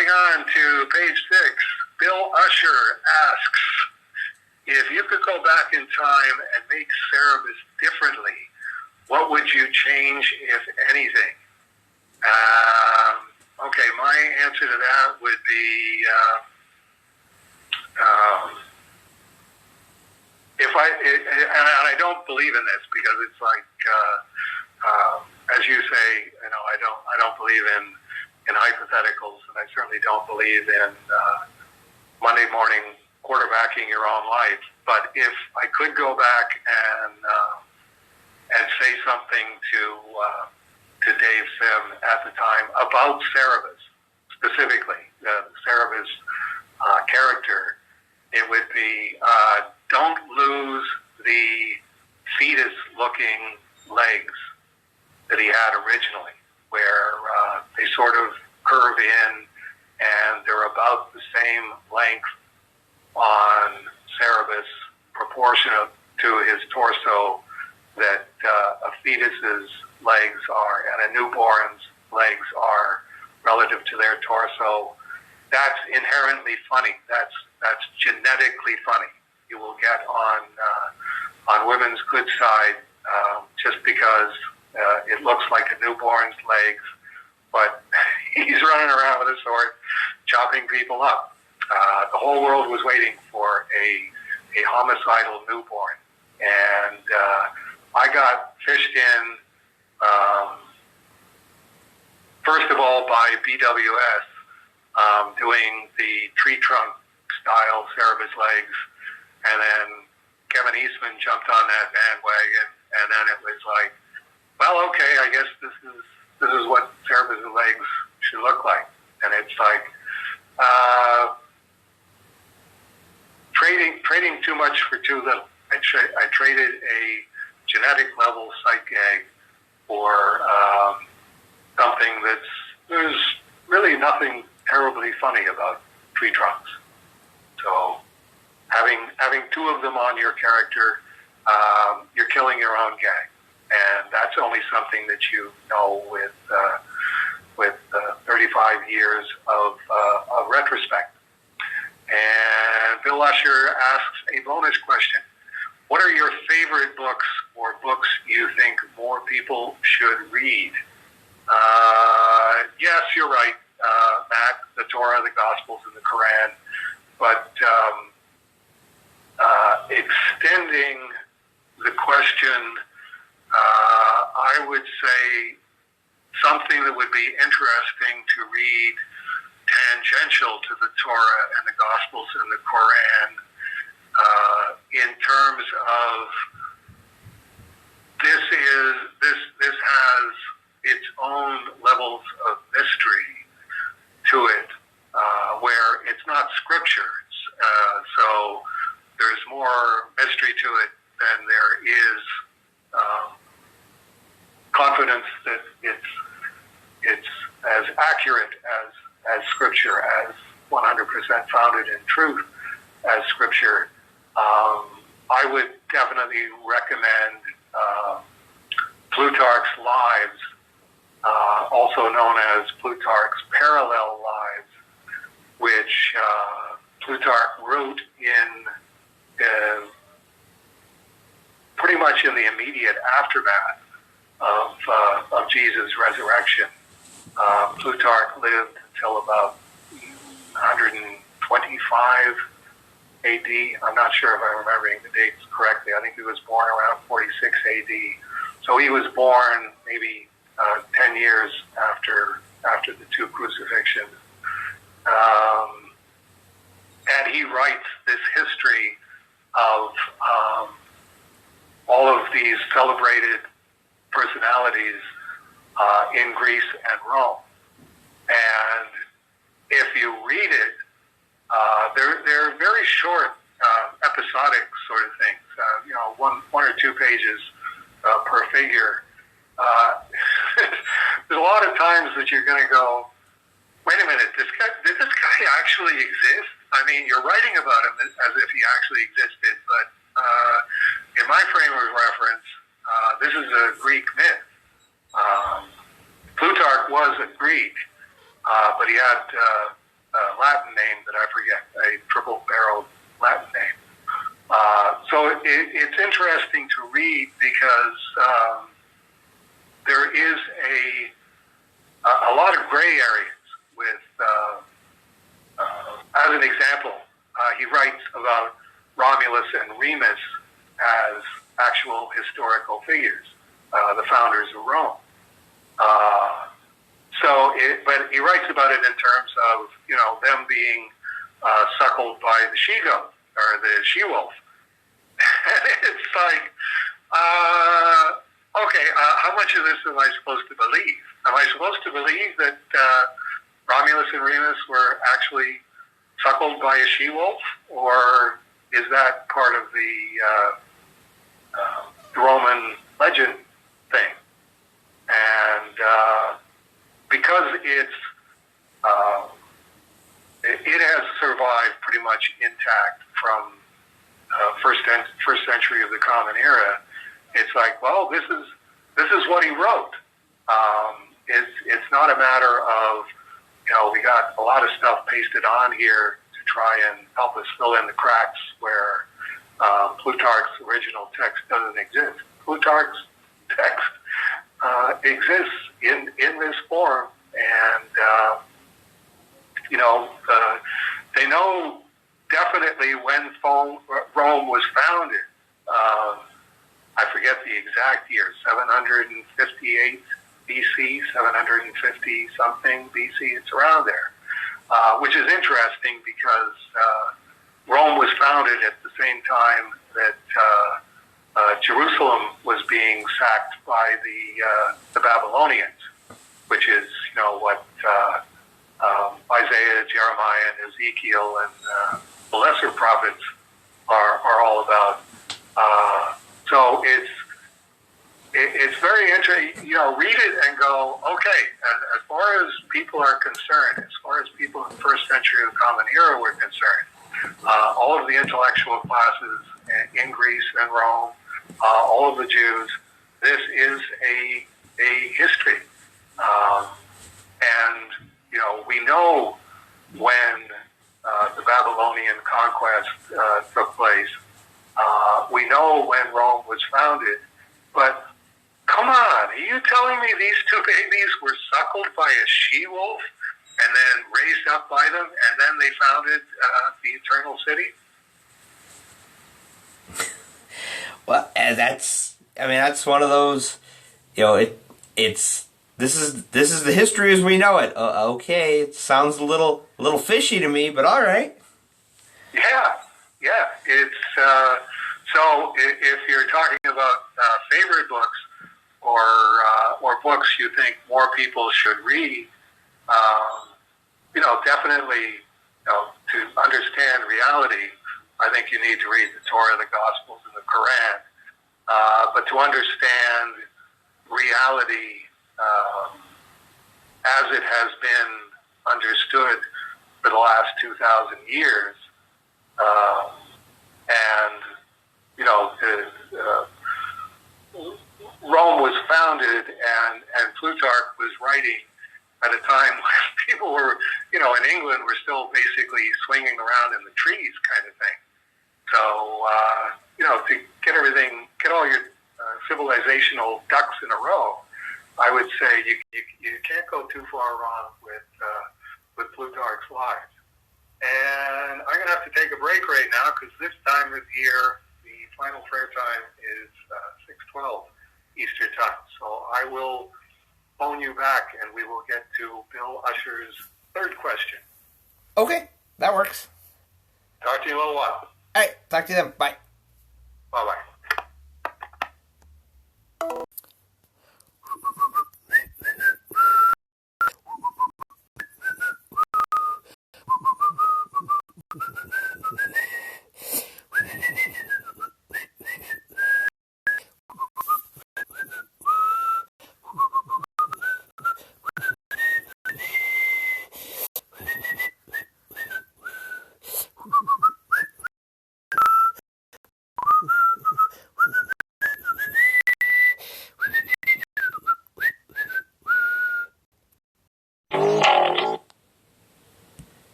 moving on to page 6. Bill Usher asks, if you could go back in time and make Cerebus differently, what would you change, if anything? Okay, my answer to that would be and I don't believe in this because it's like, as you say, I don't believe in hypotheticals, and I certainly don't believe in Monday morning quarterbacking your own life. But if I could go back and say something to Dave Sim at the time about Cerebus, specifically the Cerebus character, it would be don't lose the fetus-looking legs that he had originally, where they sort of curve in and they're about the same length on Cerebus, proportionate to his torso, that a fetus's legs are and a newborn's legs are relative to their torso. That's inherently funny. That's genetically funny. You will get on women's good side just because it looks like a newborn's legs, but he's running around with a sword, chopping people up. The whole world was waiting for a homicidal newborn, and I got fished in, first of all, by BWS, doing the tree trunk style Cerebus legs, and then Kevin Eastman jumped on that bandwagon, and then it was like, well, okay, I guess this is what Cerebus legs should look like. And it's like trading too much for too little. I traded a genetic level sight gag for something there's really nothing terribly funny about tree trunks. So having two of them on your character, you're killing your own gag. And that's only something that you know with 35 years of retrospect. And Bill Usher asks a bonus question. What are your favorite books or books you think more people should read? Yes, you're right, Matt, the Torah, the Gospels, and the Quran. But extending the question, I would say something that would be interesting to read tangential to the Torah and the Gospels and the Quran, in terms of this has its own levels of mystery to it, where it's not scripture. So there's more mystery to it than there is confidence that it's as accurate as scripture, as 100% founded in truth as scripture. I would definitely recommend Plutarch's Lives, also known as Plutarch's Parallel Lives, which Plutarch wrote in pretty much in the immediate aftermath of Jesus' resurrection. Plutarch lived until about 125 AD. I'm not sure if I'm remembering the dates correctly. I think he was born around 46 AD. So he was born maybe 10 years after the two crucifixions. And he writes this history of all of these celebrated personalities in Greece and Rome. And if you read it, they're very short, episodic sort of things. One or two pages per figure. There's a lot of times that you're going to go, wait a minute, did this guy actually exist? I mean, you're writing about him as if he actually existed, but in my frame of reference, this is a Greek myth. Plutarch was a Greek, but he had Latin name that I forget, a triple-barreled Latin name. So it's interesting to read because there is a lot of gray areas with, as an example, he writes about Romulus and Remus as actual historical figures, the founders of Rome. But he writes about it in terms of, them being suckled by the she-goat or the she-wolf. And it's like, okay, how much of this am I supposed to believe? Am I supposed to believe that Romulus and Remus were actually suckled by a she-wolf, or is that part of the Roman legend thing? And because it has survived pretty much intact from first century of the Common Era, it's like, well, this is what he wrote. It's not a matter of, we got a lot of stuff pasted on here to try and help us fill in the cracks where Plutarch's original text doesn't exist. Plutarch's text exists in this form, and they know definitely when Rome was founded. I forget the exact year, 758 BC, 750 something BC. It's around there, which is interesting because Rome was founded at the same time that Jerusalem was being sacked by the Babylonians, which is what Isaiah, Jeremiah, and Ezekiel, and the lesser prophets are all about. So it's very interesting. Read it and go, okay. As far as people are concerned, as far as people in the first century of the Common Era were concerned, all of the intellectual classes in Greece and Rome, all of the Jews, this is a history. And we know when the Babylonian conquest took place. We know when Rome was founded. But come on, are you telling me these two babies were suckled by a she-wolf and then raised up by them, and then they founded the Eternal City? Well, and that's one of those, this is the history as we know it. Okay, it sounds a little fishy to me, but all right. Yeah, it's so if you're talking about favorite books or books you think more people should read, definitely, to understand reality, I think you need to read the Torah, the Gospels, and the Quran. But to understand reality as it has been understood for the last 2,000 years, Rome was founded, and Plutarch was writing at a time when people were, in England, were still basically swinging around in the trees, kind of thing. So, to get all your civilizational ducks in a row, I would say you can't go too far wrong with Plutarch's lives. And I'm going to have to take a break right now because this time of year, the final prayer time is 6:12 Eastern time. So I will phone you back and we will get to Bill Usher's third question. Okay, that works. Talk to you in a little while. All right, talk to you then. Bye. Bye-bye.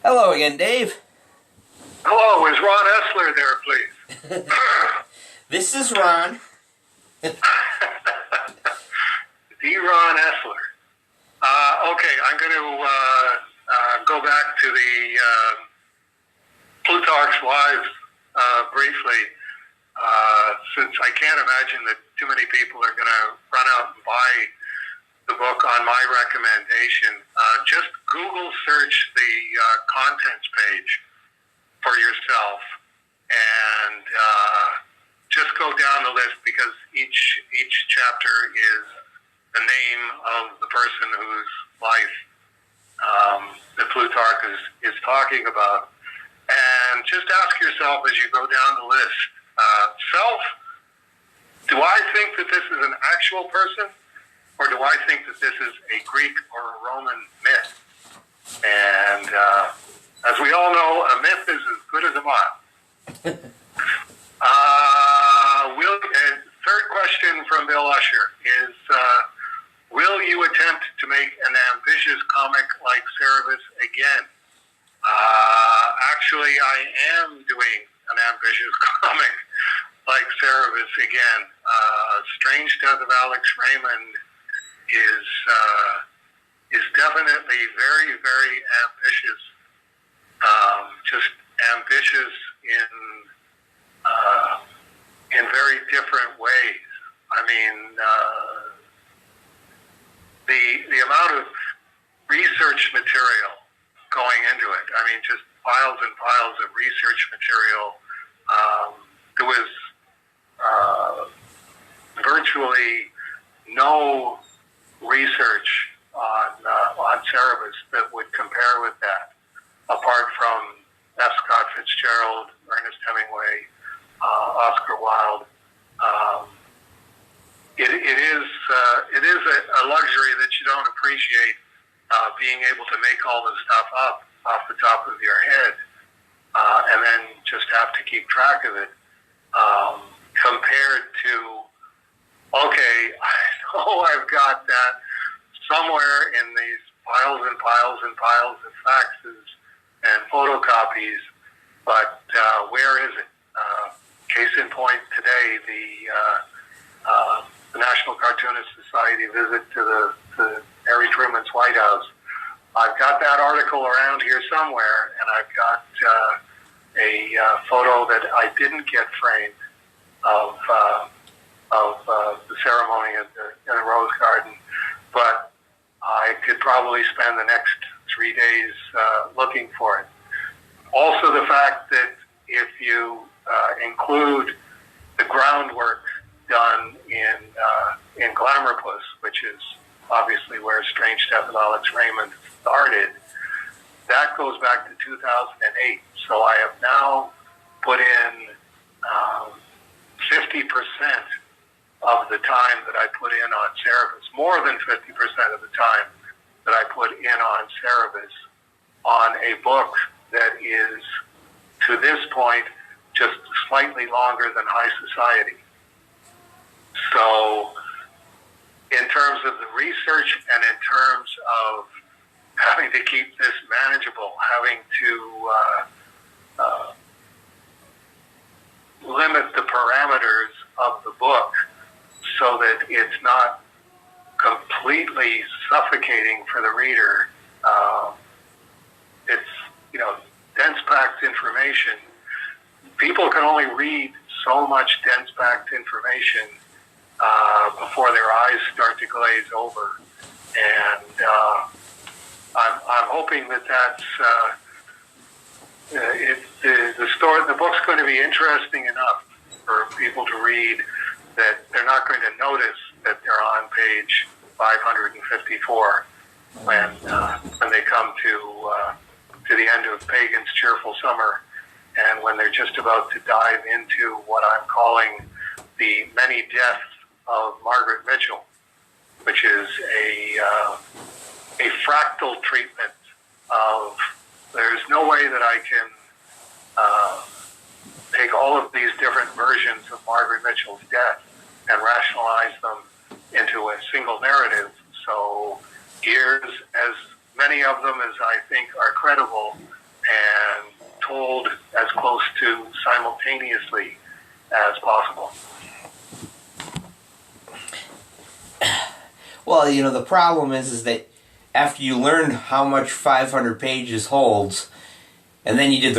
Hello again, Dave. Hello, is Ron Essler there, please? This is Ron. D. Ron Essler. Okay, I'm going to go back to the Plutarch's Lives briefly, since I can't imagine that too many people are going to run out and buy the book on my recommendation. Just Google search the contents page for yourself, and just go down the list, because each chapter is the name of the person whose life that Plutarch is talking about. And just ask yourself as you go down the list, self, do I think that this is an actual person, or do I think that this is a Greek or a Roman myth? And as we all know, a myth is as good as a mile. Third question from Bill Usher is, will you attempt to make an ambitious comic like Cerebus again? Actually, I am doing an ambitious comic like Cerebus again. Strange Death of Alex Raymond is definitely very, very ambitious. Just ambitious in very different ways. I mean, the amount of research material going into it. I mean, just piles and piles of research material. There was virtually no research on Cerebus that would compare with that, apart from F. Scott Fitzgerald, Ernest Hemingway, Oscar Wilde. It is a luxury that you don't appreciate, being able to make all this stuff up off the top of your head, and then just have to keep track of it, compared to, okay, I know I've got that somewhere in these piles and piles and piles of faxes and photocopies, but where is it? Case in point today, the National Cartoonist Society visit to Harry Truman's White House. I've got that article around here somewhere, and I've got a photo that I didn't get framed of the ceremony in the Rose Garden, but I could probably spend the next 3 days looking for it. Also, the fact that if you include the groundwork done in Glamourpuss, which is obviously where Strange Death of Alex Raymond started, that goes back to 2008. So I have now put in 50% of the time that I put in on Cerebus, more than 50% of the time that I put in on Cerebus, on a book that is, to this point, just slightly longer than High Society. So in terms of the research and in terms of having to keep this manageable, having to limit the parameters of the book so that it's not completely suffocating for the reader. It's, dense packed information. People can only read so much dense packed information before their eyes start to glaze over. And I'm hoping that that's the book's going to be interesting enough for people to read that they're not going to notice that they're on page 554 when they come to the end of Pagan's Cheerful Summer, and when they're just about to dive into what I'm calling the many deaths of Margaret Mitchell, which is a fractal treatment of, there's no way that I can take all of these different versions of Margaret Mitchell's death and rationalize them into a single narrative. So here's as many of them as I think are credible, simultaneously as possible. Well, the problem is that after you learned how much 500 pages holds, and then you did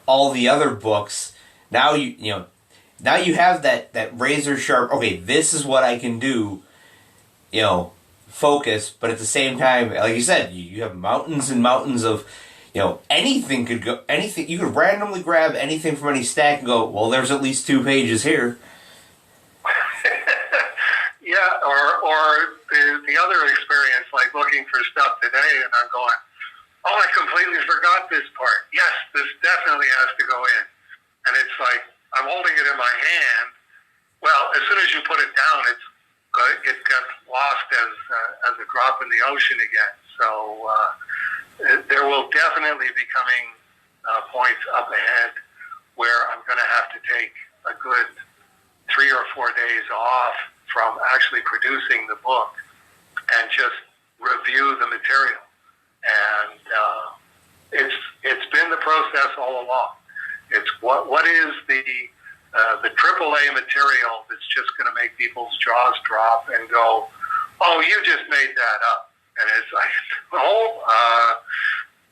all the other books, now now you have that razor sharp, okay, this is what I can do, focus, but at the same time, like you said, you have mountains and mountains of, anything could go, anything, you could randomly grab anything from any stack and go, well, there's at least 2 pages here. Yeah, or the other experience, like looking for stuff today, and I'm going, oh, I completely forgot this part. Yes, this definitely has to go in. And it's like, I'm holding it in my hand. Well, as soon as you put it down, it gets lost as a drop in the ocean again. So there will definitely be coming points up ahead where I'm going to have to take a good 3 or 4 days off from actually producing the book and just review the material. And it's been the process all along. It's what is the AAA material that's just going to make people's jaws drop and go, oh, you just made that up. And it's like,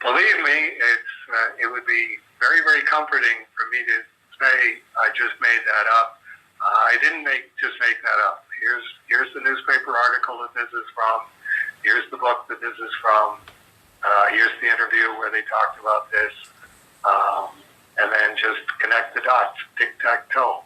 believe me, it would be very, very comforting for me to say I just made that up. I didn't just make that up. Here's the newspaper article that this is from. Here's the book that this is from. Here's the interview where they talked about this. And then just connect the dots, tic-tac-toe.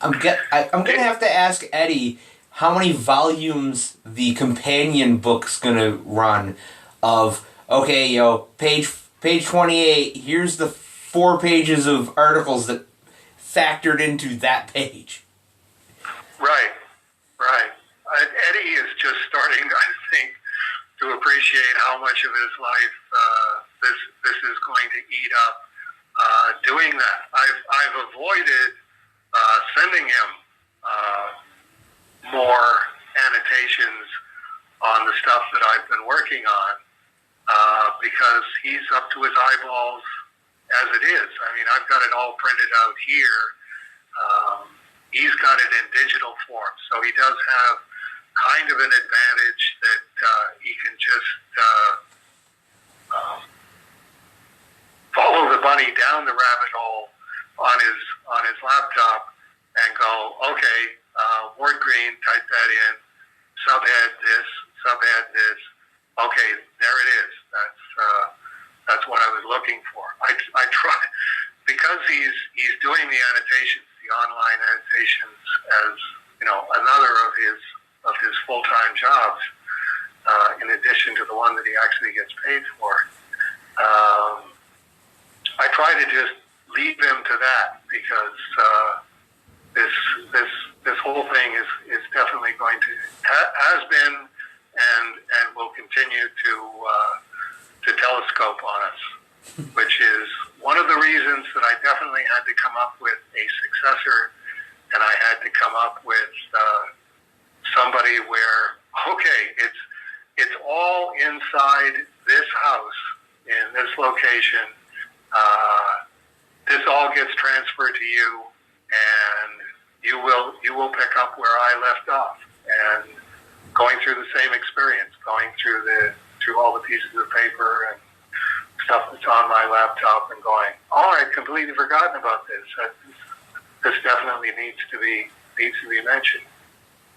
I'm going to have to ask Eddie how many volumes the companion book's going to run of, okay, page 28, here's the 4 pages of articles that factored into that page. Right. Eddie is just starting, I think, to appreciate how much of his life this is going to eat up. Doing that, I've avoided sending him more annotations on the stuff that I've been working on because he's up to his eyeballs as it is. I mean, I've got it all printed out here. He's got it in digital form, so he does have kind of an advantage that he can just follow the bunny down the rabbit hole on his laptop and go, okay, word green, type that in, subhead this, okay, there it is. That's what I was looking for. I try, because he's doing the annotations, the online annotations, as another of his full-time jobs, in addition to the one that he actually gets paid for. I try to just leave him to that because this whole thing is definitely going to has been and will continue to telescope on us, which is one of the reasons that I definitely had to come up with a successor, and I had to come up with somebody where, okay, it's all inside this house in this location. This all gets transferred to you, and you will pick up where I left off, and going through the same experience, going through all the pieces of paper and stuff that's on my laptop, and going, oh, I'd completely forgotten about this. This definitely needs to be mentioned.